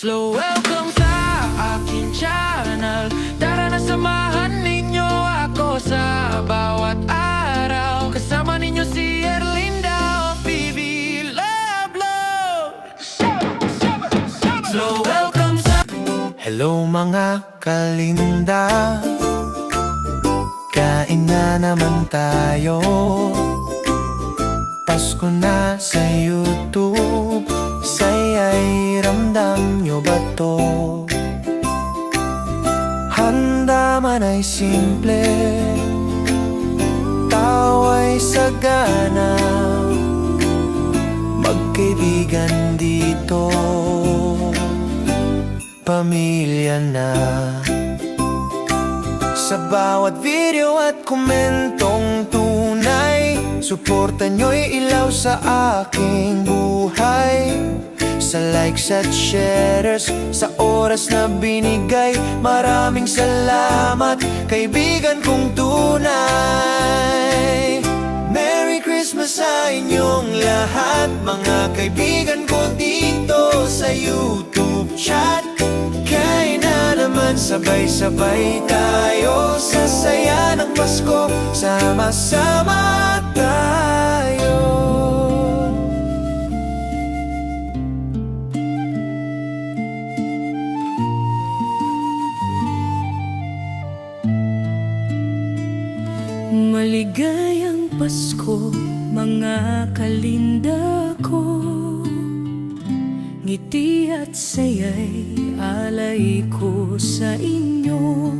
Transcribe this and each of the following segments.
Slow welcome sa aking channel. Tara na samahan ninyo ako sa bawat araw. Kasama ninyo si Erlinda o Phoebe Love Love. Slow welcome sa... Hello mga kalinda, kain na naman tayo. Pasko na sa YouTube, saya'y ramdam nyo ba to? Handa man ay simple, tawa'y sagana, magkaibigan dito, pamilya na. Sa bawat video at komentong tunay, suporta nyo'y ilaw sa aking buhay. Sa likes at shares, sa oras na binigay, maraming salamat, kaibigan kong tunay. Merry Christmas sa inyong lahat, mga kaibigan ko dito sa YouTube chat. Kain na naman, sabay-sabay tayo sa saya ng Pasko, sama-sama tayo. Maligayang Pasko, mga kalinda ko. Ngiti at saya'y alay ko sa inyo.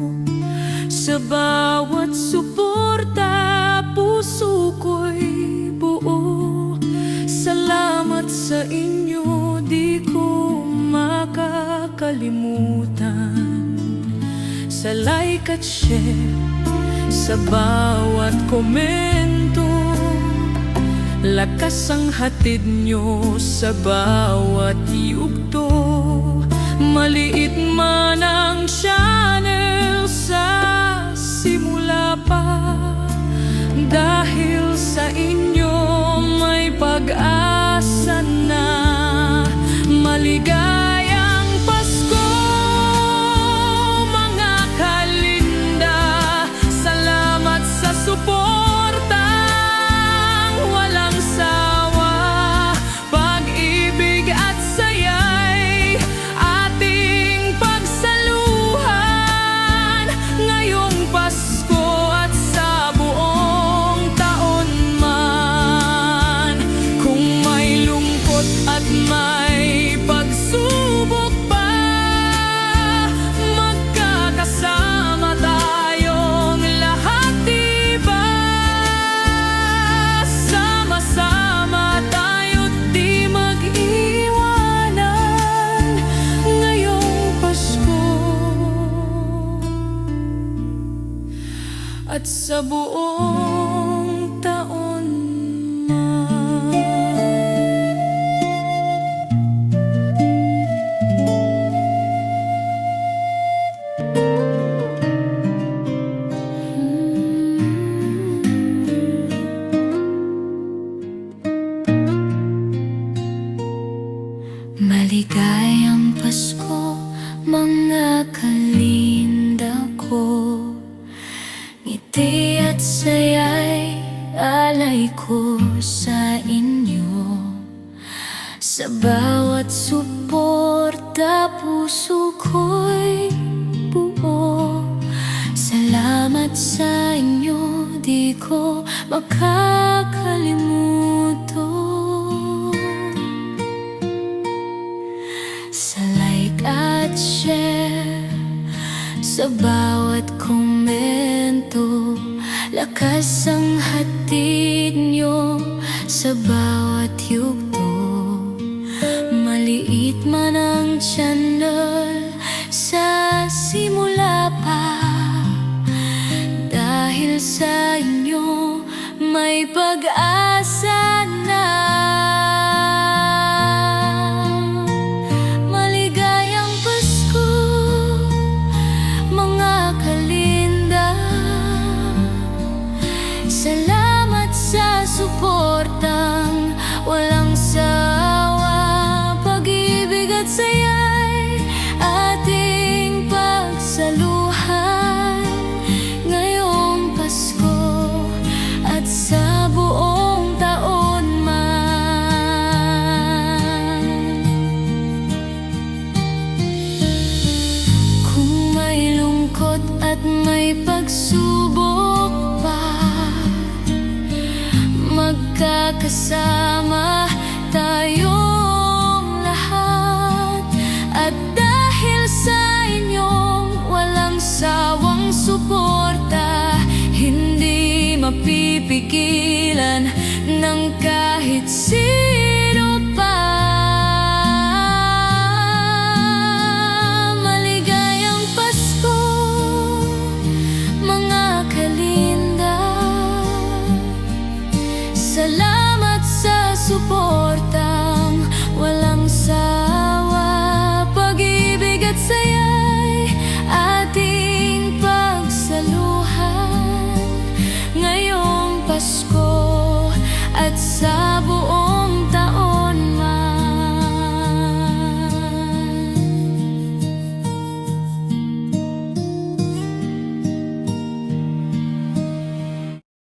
Sa bawat suporta, puso ko'y buo. Salamat sa inyo, di ko makakalimutan. Sa like at share, sa bawat komento, lakas ang hatid nyo sa bawat yugto. Maliit man ang channel sa simula pa, dahil sa inyo may pag-asa na. Maligayang Pasko, mga kalinda. Salamat sa suportang walang sawa. Pag-ibig at saya'y ating pagsaluhan ngayong Pasko at sa buong taon man. Kung may lungkot at may pagsubok pa, magkakasama tayong lahat, diba? Sama-sama tayo't di mag-iwanan ngayong Pasko at sa buong taon man. Maligayang Pasko, mga kalinda ko. Ngiti at saya'y alay ko sa inyo. Sa bawat suporta, puso ko'y buo. Salamat sa inyo, di ko makakalimuto. Sa like at share, sa bawat komento, lakas ang hatid nyo sa bawat yugto. Maliit man ang channel sa simula pa, dahil sa inyo may pag-asa na. Maligayang Pasko, mga kalinda. Salamat sa suportang walang sawa. Pag-ibig at saya'y may pagsubok pa, magkakasama